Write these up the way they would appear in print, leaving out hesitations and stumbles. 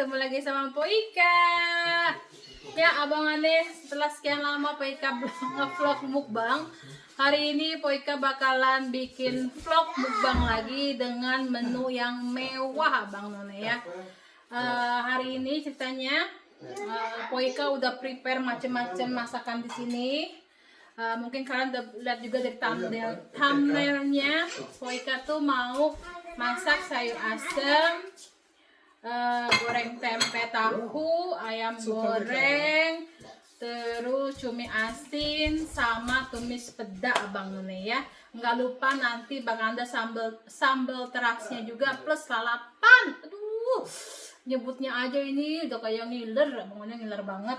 ketemu lagi sama Po Ika. Ya, Abang Ane setelah sekian lama Po Ika nge-vlog mukbang. Hari ini Po Ika bakalan bikin vlog mukbang lagi dengan menu yang mewah Abang None ya. Hari ini ceritanya Po Ika udah prepare macam-macam masakan di sini. Mungkin kalian udah lihat juga dari thumbnailnya. Po Ika tuh mau masak sayur asem, goreng tempe tahu, ayam goreng, terus cumi asin sama tumis peda Abang None ya. Nggak lupa nanti Bang Anda sambal terasnya juga plus lalapan. Aduh, nyebutnya aja ini udah kayak ngiler, Abang None ngiler banget.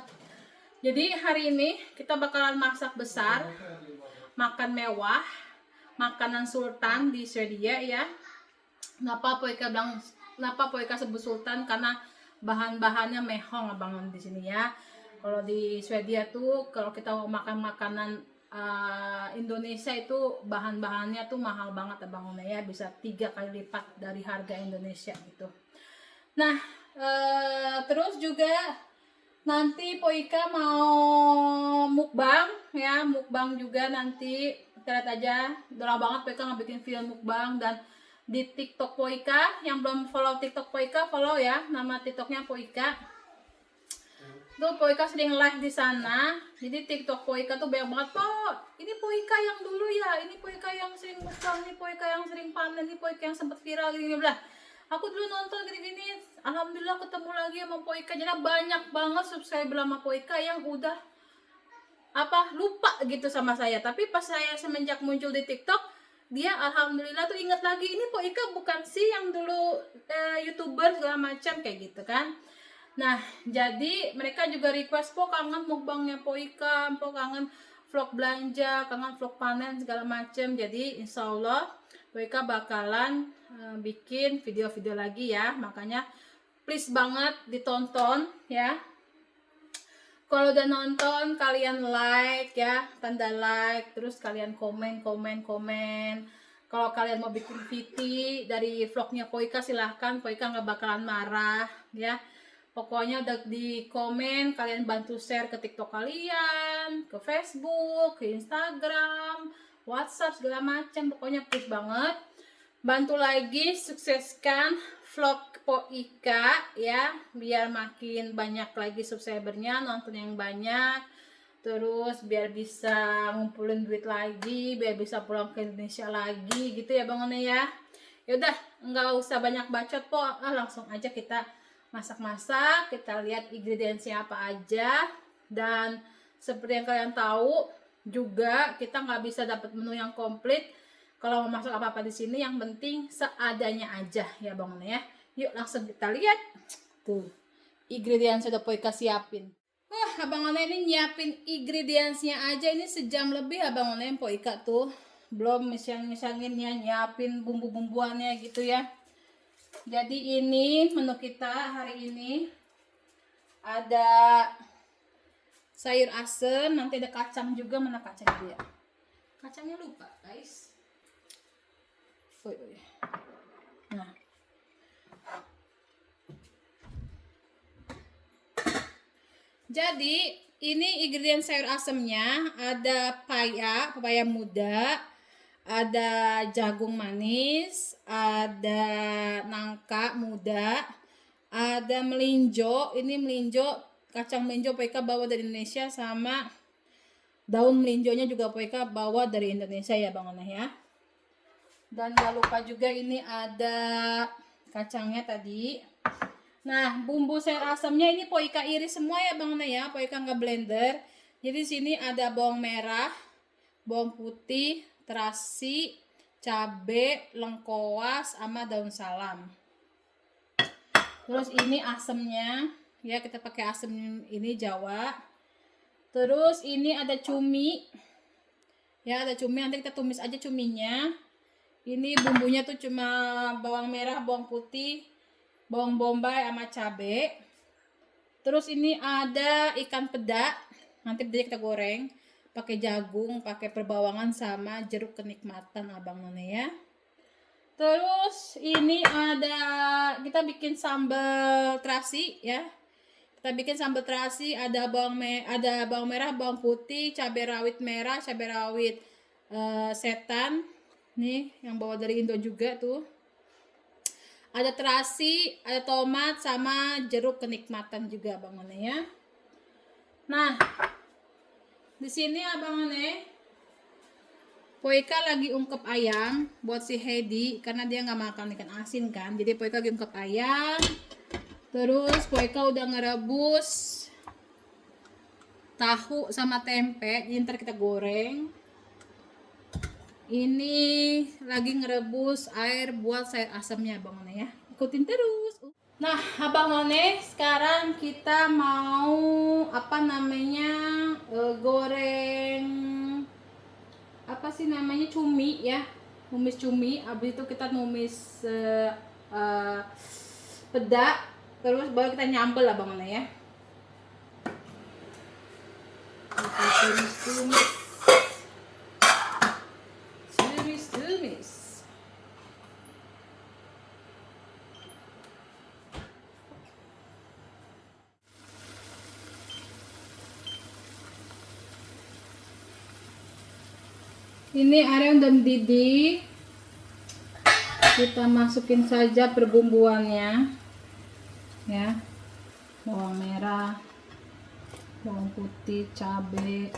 Jadi hari ini kita bakalan masak besar, makan mewah, makanan sultan di Swedia ya. Kenapa Po Ika sebut sultan? Karena bahan-bahannya mehong Abang di sini ya. Kalau di Swedia tuh kalau kita mau makan makanan Indonesia itu bahan-bahannya tuh mahal banget Abang ya, bisa 3 kali lipat dari harga Indonesia gitu. Nah, terus juga nanti Po Ika mau mukbang ya, mukbang juga nanti kita lihat aja. Udah lama banget Po Ika ngebikin film mukbang, dan di TikTok Po Ika, yang belum follow TikTok Po Ika, follow ya, nama TikToknya Po Ika. Tuh Po Ika sering live di sana. Jadi TikTok Po Ika tuh banyak banget, Po. Ini Po Ika yang dulu ya, ini Po Ika yang sering mukbang, ini Po Ika yang sering panen, ini Po Ika yang sempat viral gini blah. Aku dulu nonton gini-gini, alhamdulillah ketemu lagi sama Po Ika. Jadi banyak banget subscriber sama Po Ika yang udah lupa gitu sama saya. Tapi pas saya semenjak muncul di TikTok, dia alhamdulillah tuh inget lagi, ini Po Ika bukan sih yang dulu YouTuber segala macam kayak gitu kan. Nah, jadi mereka juga request, Po kangen mukbangnya Po Ika, Po kangen vlog belanja, kangen vlog panen segala macam. Jadi insya Allah Po Ika bakalan bikin video-video lagi ya. Makanya please banget ditonton ya. Kalau udah nonton kalian like ya, tanda like, terus kalian komen. Kalau kalian mau bikin VT dari vlognya Po Ika silahkan, Po Ika nggak bakalan marah ya. Pokoknya udah di komen, kalian bantu share ke TikTok kalian, ke Facebook, ke Instagram, WhatsApp segala macam. Pokoknya please banget bantu lagi sukseskan vlog Po Ika ya, biar makin banyak lagi subscribernya, nonton yang banyak, terus biar bisa ngumpulin duit lagi, biar bisa pulang ke Indonesia lagi gitu ya Bang One ya. Yaudah, nggak usah banyak bacot Po, langsung aja kita masak-masak. Kita lihat ingredientsnya apa aja. Dan seperti yang kalian tahu juga, kita nggak bisa dapat menu yang komplit kalau mau masak apa-apa di sini. Yang penting seadanya aja ya Bang One ya. Yuk langsung kita lihat. Tuh, ingredients sudah Po Ika siapin. Wah, Abang One ini nyiapin ingredientsnya aja ini sejam lebih Abang One Po Ika tuh. Belum misang-misanginnya, nyiapin bumbu-bumbuannya gitu ya. Jadi ini menu kita hari ini. Ada sayur asem, nanti ada kacang juga. Mana kacangnya dia? Kacangnya lupa guys. Nah, jadi ini ingredients sayur asemnya. Ada pepaya muda, ada jagung manis, ada nangka muda, ada melinjo. Ini melinjo, kacang melinjo Po Ika bawa dari Indonesia, sama daun melinjonya juga Po Ika bawa dari Indonesia ya Bang One ya. Dan gak lupa juga ini ada kacangnya tadi. Nah, bumbu sayur asamnya ini Po Ika iris semua ya Bang One ya, Po Ika nggak blender. Jadi sini ada bawang merah, bawang putih, terasi, cabe, lengkoas, sama daun salam. Terus ini asemnya ya, kita pakai asem ini Jawa. Terus ini ada cumi ya, ada cumi, nanti kita tumis aja cuminya. Ini bumbunya tuh cuma bawang merah, bawang putih, bawang bombay, sama cabe. Terus ini ada ikan peda, nanti pedanya kita goreng pakai jagung, pakai perbawangan, sama jeruk kenikmatan Abang None ya. Terus ini ada kita bikin sambal terasi ya. Kita bikin sambal terasi, ada bawang merah, bawang putih, cabai rawit merah, cabai rawit setan. Nih yang bawa dari Indo juga tuh. Ada terasi, ada tomat sama jeruk kenikmatan juga abangannya ya. Nah, di sini abangannya Poika lagi ungkep ayam buat si Hedi karena dia nggak makan ikan asin kan. Jadi Poika lagi ungkep ayam. Terus Poika udah ngerebus tahu sama tempe. Jadi ntar kita goreng. Ini lagi ngerebus air buat sayur asamnya abangannya ya. Ikutin terus. Nah, abangannya sekarang kita mau goreng apa sih namanya, cumi ya, numis cumi. Habis itu kita numis peda, terus baru kita nyambel lah bangunnya ya. Tumis. Ini area yang udah mendidih, kita masukin saja perbumbuannya ya, bawang merah, bawang putih, cabai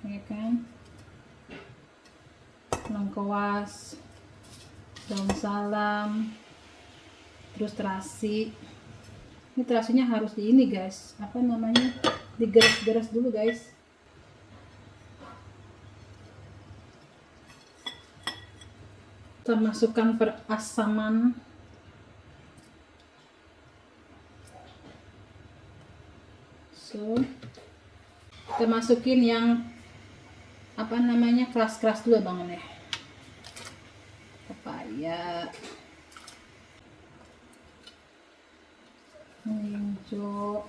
ya kan, lengkuas, daun salam, terus terasi. Ini terasinya harus di ini guys, digeras-geras dulu guys. Kita masukkan perasaman, kita masukin yang keras-keras dulu bangun ya, pepaya, hijau,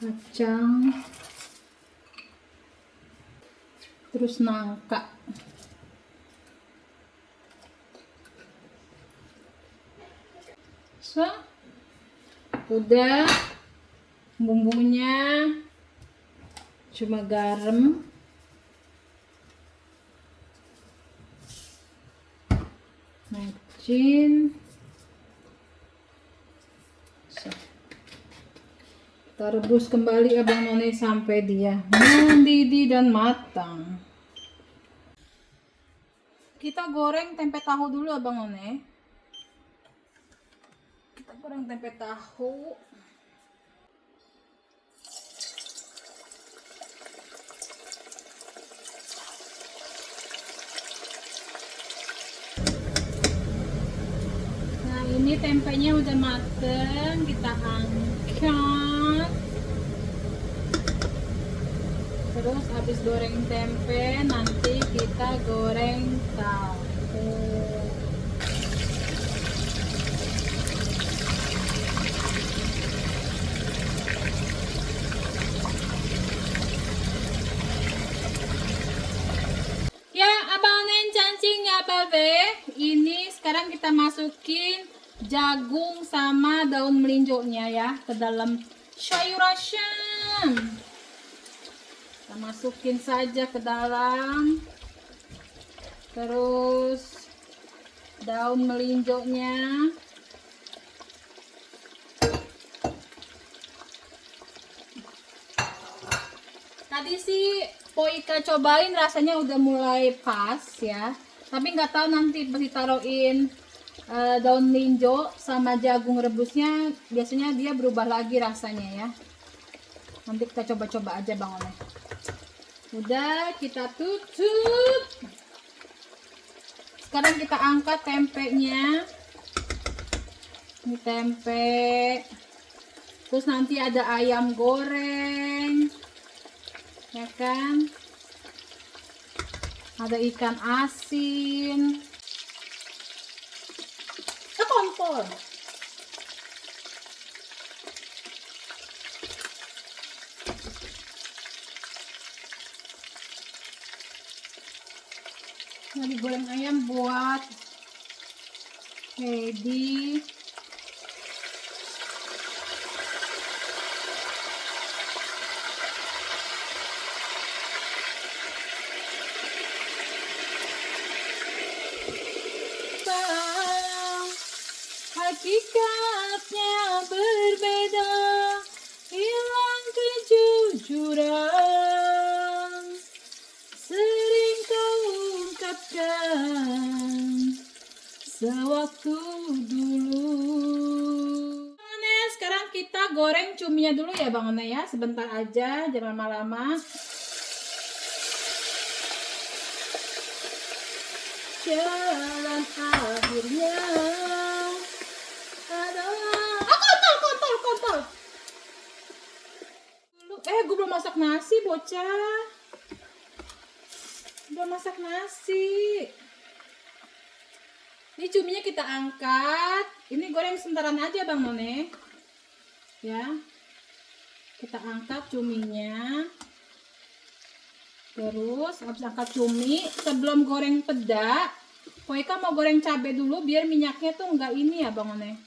kacang, terus nangka. Udah bumbunya cuma garam, mecin, kita rebus kembali abang none sampai dia mendidih dan matang. Kita goreng tempe tahu dulu abang none. Kita goreng tempe tahu. Nah, ini tempenya udah mateng, kita angkat. Terus habis goreng tempe, nanti kita goreng tahu. Ya, abang nen cancing ya babe. Ini sekarang kita masukin jagung sama daun melinjonya ya ke dalam sayur asam. Kita masukin saja ke dalam. Terus daun melinjonya. Tadi sih Poika cobain rasanya udah mulai pas ya. Tapi nggak tahu nanti pas ditaruhin daun melinjo sama jagung rebusnya, biasanya dia berubah lagi rasanya ya. Nanti kita coba-coba aja bangunnya. Udah, kita tutup. Sekarang kita angkat tempenya. Ini tempe. Terus nanti ada ayam goreng. Ya kan? Ada ikan asin. Ke kompor. lagi goreng ayam buat Heidi. Hakikatnya berbeda, hilang kejujuran, sering kau ungkapkan sewaktu dulu. Nah, sekarang kita goreng cuminya dulu ya Bang One ya, sebentar aja, jangan lama-lama. Jalan akhirnya adalah kontol. Gue belum masak nasi, bocah. Belum masak nasi. Ini cuminya kita angkat. Ini goreng sentaran aja Bang None. Ya. Kita angkat cuminya. Terus habis angkat cumi, sebelum goreng peda, Poika mau goreng cabai dulu biar minyaknya tuh enggak ini ya Bang None.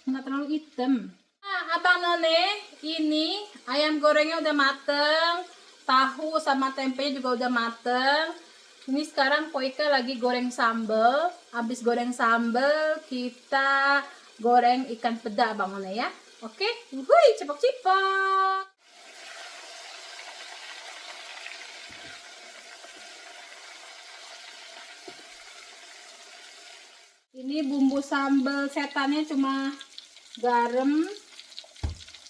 Enggak terlalu hitam. Nah, Abang None, ini ayam gorengnya udah mateng, tahu sama tempe juga udah mateng. Ini sekarang Poika lagi goreng sambal. Habis goreng sambal, kita goreng ikan peda Bang None ya. Oke, wuih, cepok-cepok. Ini bumbu sambal setannya cuma garam,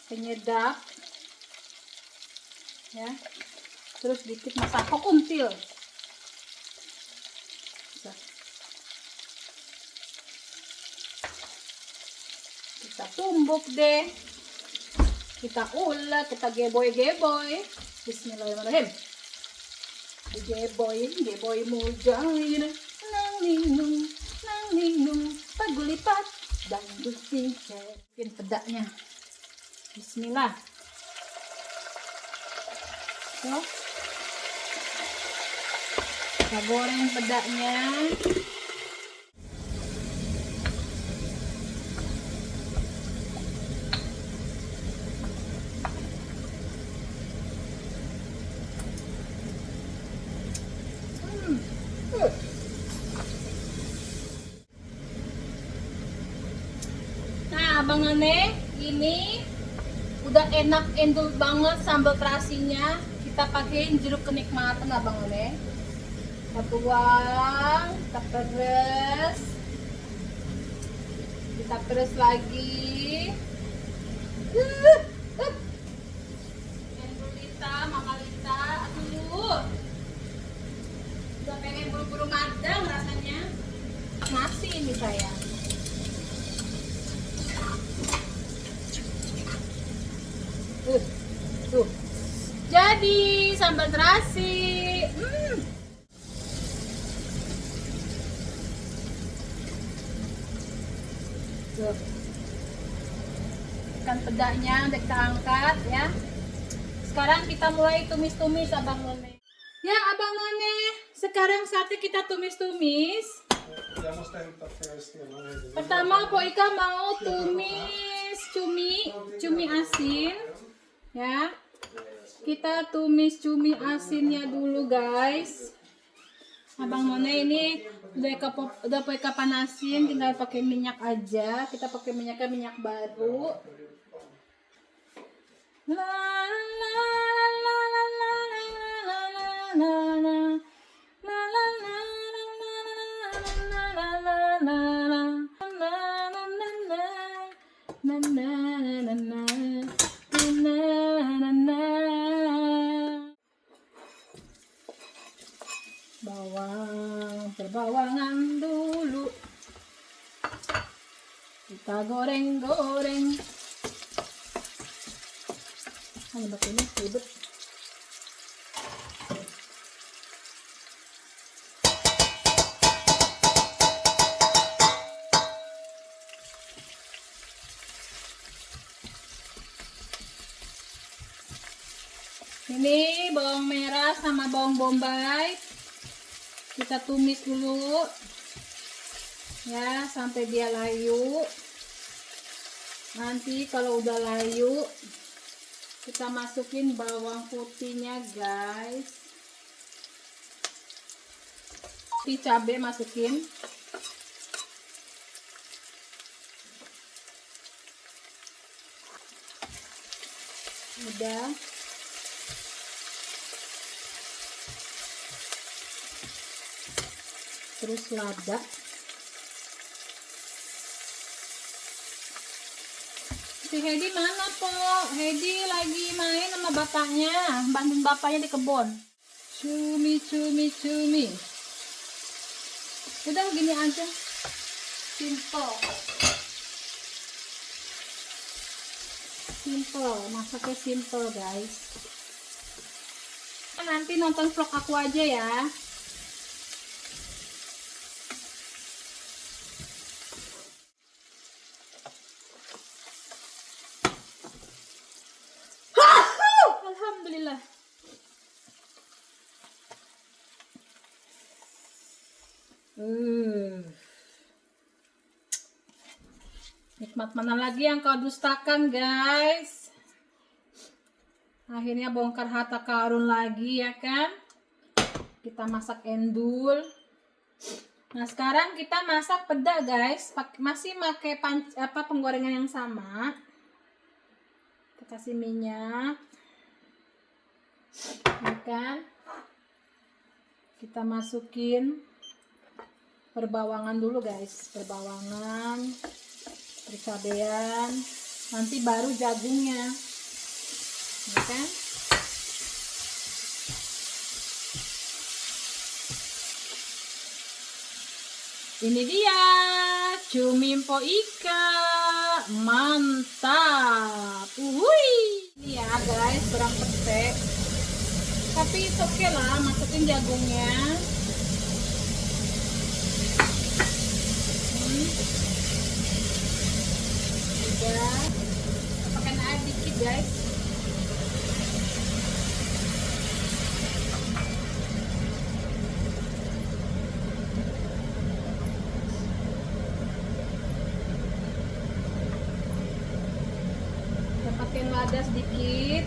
penyedap, ya. Terus dikit masako kuntil. Kita tumbuk deh. Kita ulek, kita geboy-geboy. Bismillahirrahmanirrahim. Geboy mujair. Nang ninung, pagulipat dan berpikir. Bikin pedaknya. Bismillah. So, kita goreng pedaknya. Abang None, ini udah enak endul banget sambal terasinya. Kita pakein jeruk kenikmatan Abang None. Kita tuang, kita peres lagi. Endulita, Mamalita, aduh, udah pengen buru-buru madang rasanya. Nasi ini saya. Tuh. Jadi sambal terasi. Tuh. Ikan pedaknya udah kita angkat ya. Sekarang kita mulai tumis-tumis Abang None. Ya Abang None, sekarang saatnya kita tumis-tumis. Pertama Poika mau tumis cumi asin. Ya, kita tumis cumi asinnya dulu guys. Abang None ini udah Poika panasin, tinggal pakai minyak aja. Kita pakai minyaknya minyak baru. Berbawangan dulu, kita goreng-goreng. Ini ribet. Ini bawang merah sama bawang bombay. Kita tumis dulu ya sampai dia layu. Nanti kalau udah layu kita masukin bawang putihnya guys. Di cabai masukin. Udah. Terus lada. Si Hedi mana po? Hedi lagi main sama bapaknya, bantuin bapaknya di kebun. Cumi. Udah gini aja, simple, masaknya simple guys. Nanti nonton vlog aku aja ya. Alhamdulillah. Nikmat mana lagi yang kau dustakan guys? Akhirnya bongkar harta karun lagi ya kan? Kita masak endul. Nah sekarang kita masak peda guys. Masih pakai penggorengan yang sama. Kita kasih minyak, ya kan? Kita masukin perbawangan dulu guys, perbawangan, cabean, nanti baru jagungnya, ya kan? Ini dia cumi mpo ika, mantap. Ini ya guys, kurang perfect, tapi oke lah, masukin jagungnya. Udah, pakai air dikit guys. Kita pakai lada sedikit.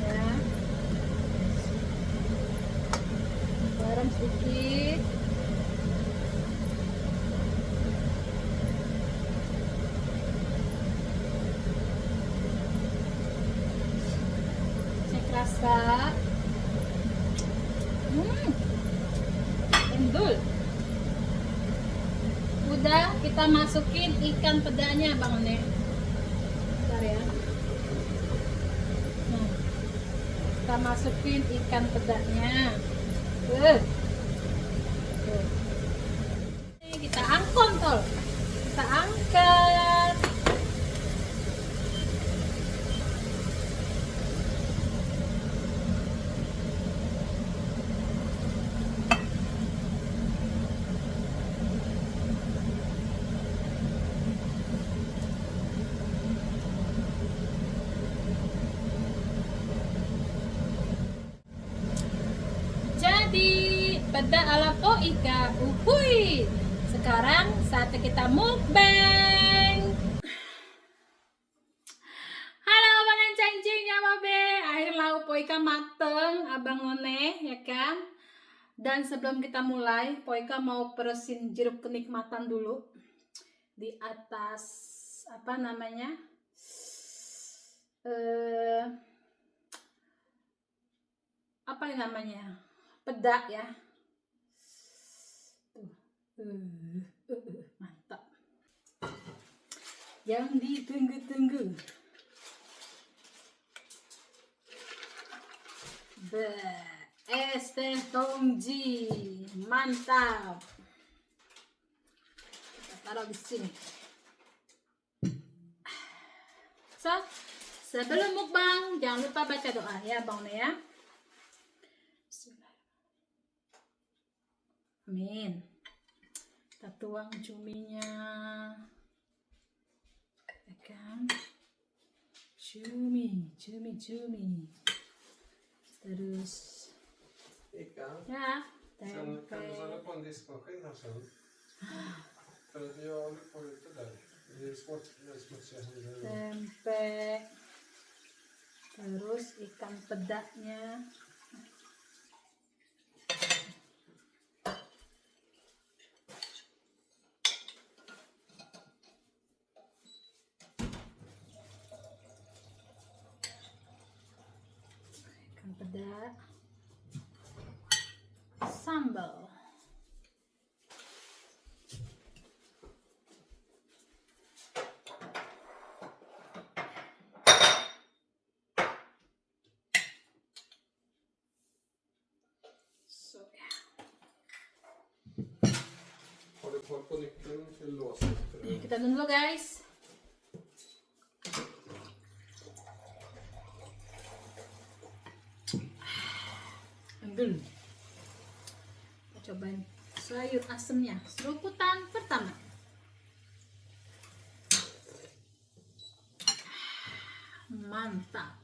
Ya. Garam sedikit. Rasa endul. Udah, kita masukin ikan pedanya bang Ne. Bentar ya. Nah, kita masukin ikan pedanya. Ini kita angkon tol. Kita angkat. Peda ala po ika. Sekarang saatnya kita mukbang. Halo abang cacing ya babe. Akhir lauk po ika mateng abang None ya kan. Dan sebelum kita mulai, po ika mau peresin jeruk kenikmatan dulu di atas apa namanya apa ini namanya, peda ya. Mantap, yang ditunggu-tunggu. Es teh tongji, mantap. Kita taruh di sini. So, sebelum mukbang jangan lupa baca doa ya bang Ne ya. Amin. Kita tuang cuminya, ya kan? Cumi. Terus Ikan. ya Sen kan du tempe. sätta på en diskmaskin här sen. För att jag håller på ute där. Det är smutsiga händer. Tempe. Terus ikan pedaknya. Ikan pedak. Sambal. Så ja. Har du koll på nyckeln till låset? Kita tunggu guys. Ambil. Kita cobain sayur asemnya. Seruputan pertama. Mantap.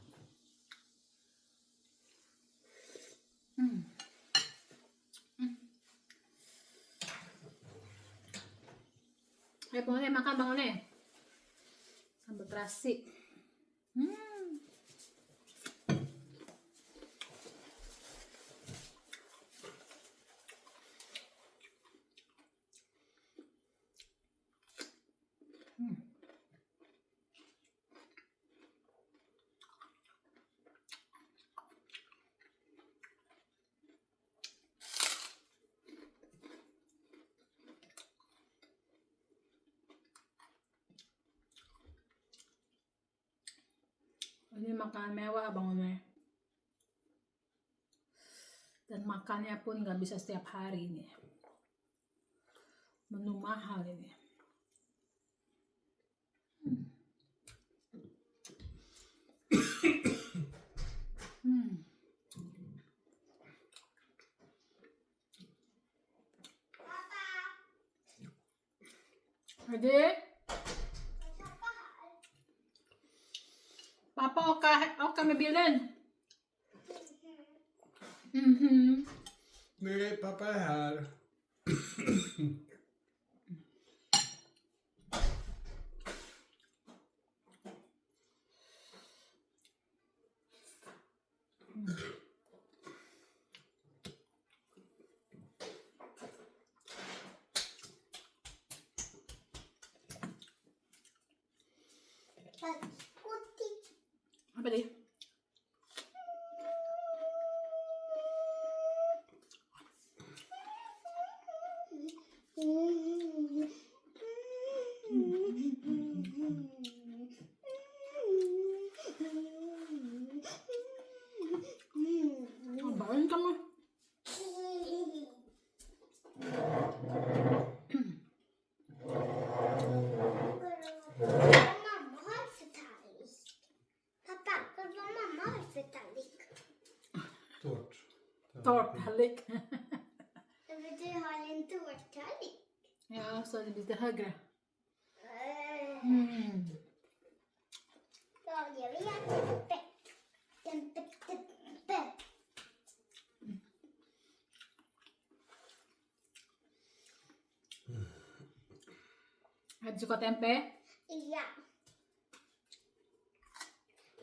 Ayo Bang One, makan Bang One. Sambal terasi. Ini makanan mewah Bang One. Dan makannya pun nggak bisa setiap hari ini. Menu mahal ini. Adik, Papa oka med bilen. Nej, pappa är här. Apa dia? Apaan kamu? Tårt. Tårttallrik. Jag vill du ha en tårttallrik? Ja, så är det lite högre. Ja, jag vill ha tempe. Tempe. Ada suka tempe? Ja.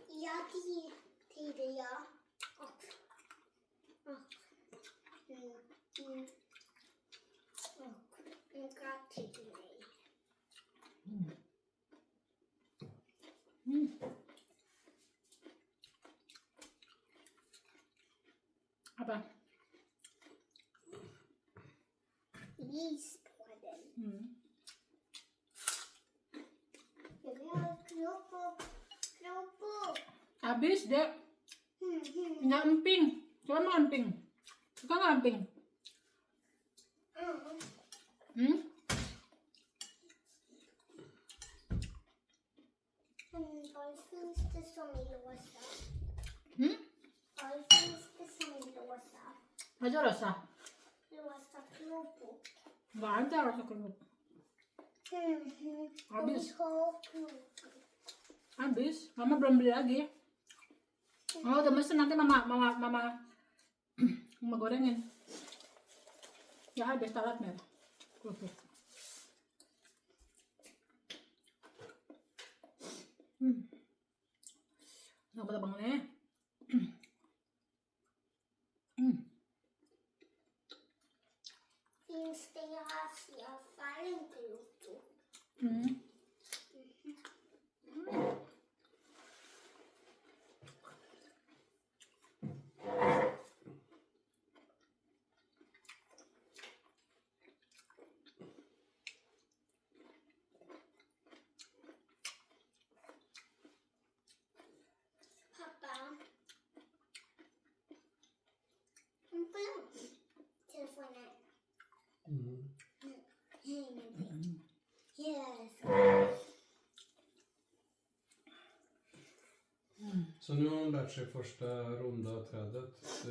Ja, till det ja. Och till mig. Apa? Ris på den. Jag vill ha kroppor. Habis deh. Nggak emping. Coba mau emping. Suka nggak emping? Vad finns det som är rosa? Vad finns det som är rosa? Aja rasa. Rosa kroppor. Nggak ada rasa kerupuk. Habis. Kroppor. Habis. Mama belum beli lagi. Oh, udah mesen nanti mama gorengin. Ya ada saladnya. Oke. Nggak pada bangun ya. Finns det i affären Pluto? Pappa. Telefonen. Yes. Så nu har hon lärt sig första runda trädet.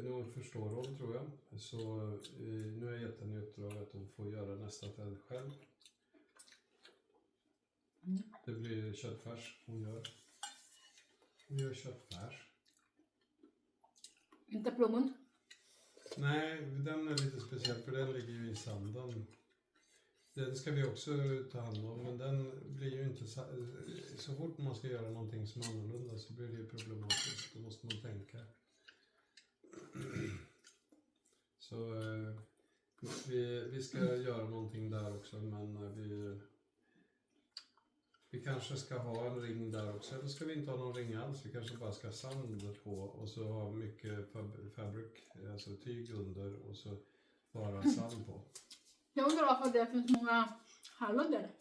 Nu förstår hon, tror jag. Så nu har jag gett henne i uppdrag att hon får göra nästa träd själv. Det blir köttfärs hon gör. Hon gör köttfärs. Inte plommon. Nej, den är lite speciell för den ligger ju i sanden. Den ska vi också ta hand om, men den blir ju inte så fort man ska göra någonting som är annorlunda så blir det ju problematiskt. Då måste man tänka. Så vi ska göra någonting där också, men vi kanske ska ha en ring där också. Eller ska vi inte ha någon ring alls? Vi kanske bara ska ha sand på och så ha mycket fabric, alltså tyg under och så bara sand på. Jag undrar varför det finns många hallon där.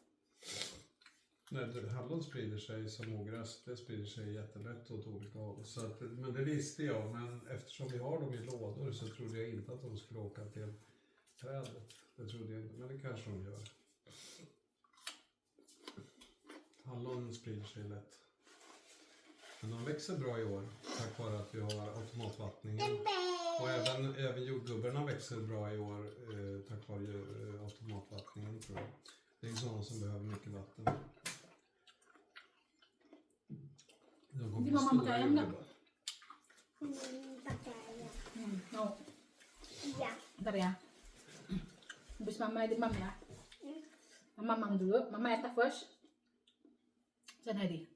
Nej, hallon sprider sig som ogräs. Det sprider sig jättelätt åt olika håll. Så att, men det visste jag. Men eftersom vi har dem i lådor så trodde jag inte att de skulle åka till trädet. Det trodde jag inte, men det kanske de gör. Hallon sprider sig lätt. Men de växer bra i år tack vare att vi har automatvattningen. Och även jordgubbarna växer bra i år tack vare automatvattningen, tror jag. Det är sådana som behöver mycket vatten. De kommer bli stora jordgubbar. No. Ja. Bentar ya. Habis mama edit mam ya. Mama mam dulu. Mama äta first. Sen Hedi.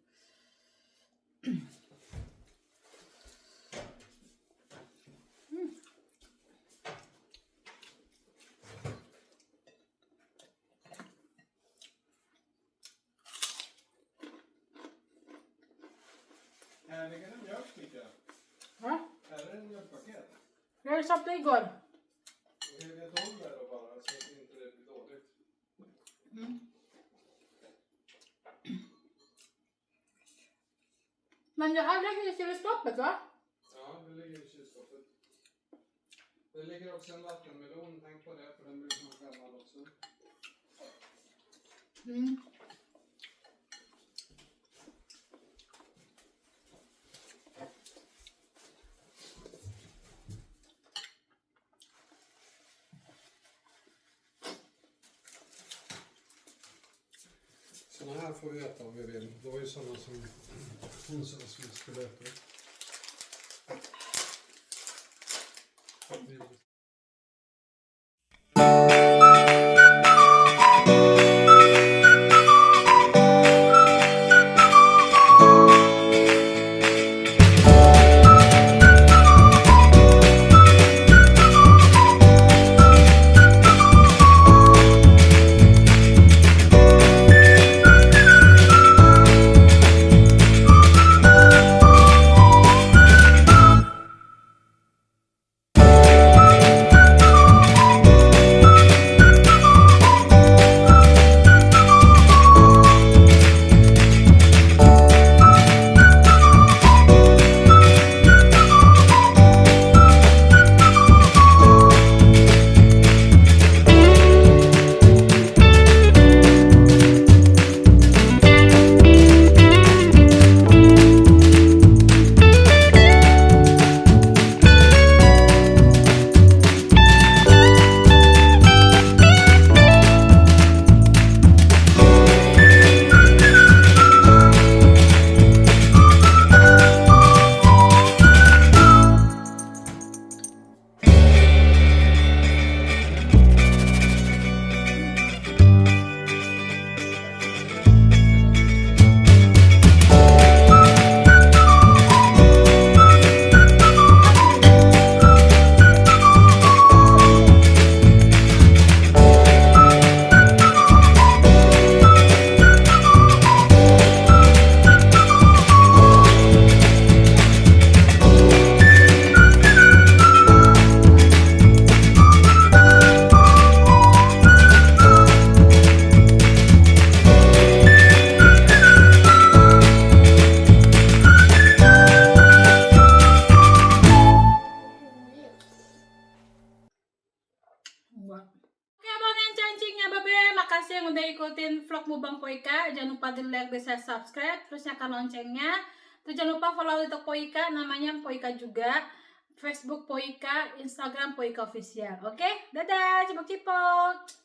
Här ligger en mjölk, tycker jag. Va? Här är en mjölkpaket. Jag köpte igår. Då häller jag om det då bara så att inte det blir dåligt. Men jag har lagt i kylskåpet, va? Ja, det ligger i kylskåpet. Det ligger också en vattenmelon, tänk på det, för den blir nog gammal också. Såna här får vi äta om vi vill. Det var ju sådana som hon sa som vi skulle äta. kasih yang udah ikutin vlog mukbang Poika. Jangan lupa di like, di share, subscribe, terus nyalakan loncengnya. Terus jangan lupa follow TikTok Poika, namanya Poika juga. Facebook Poika, Instagram Poika Official. Oke, dadah, cipok-cipok.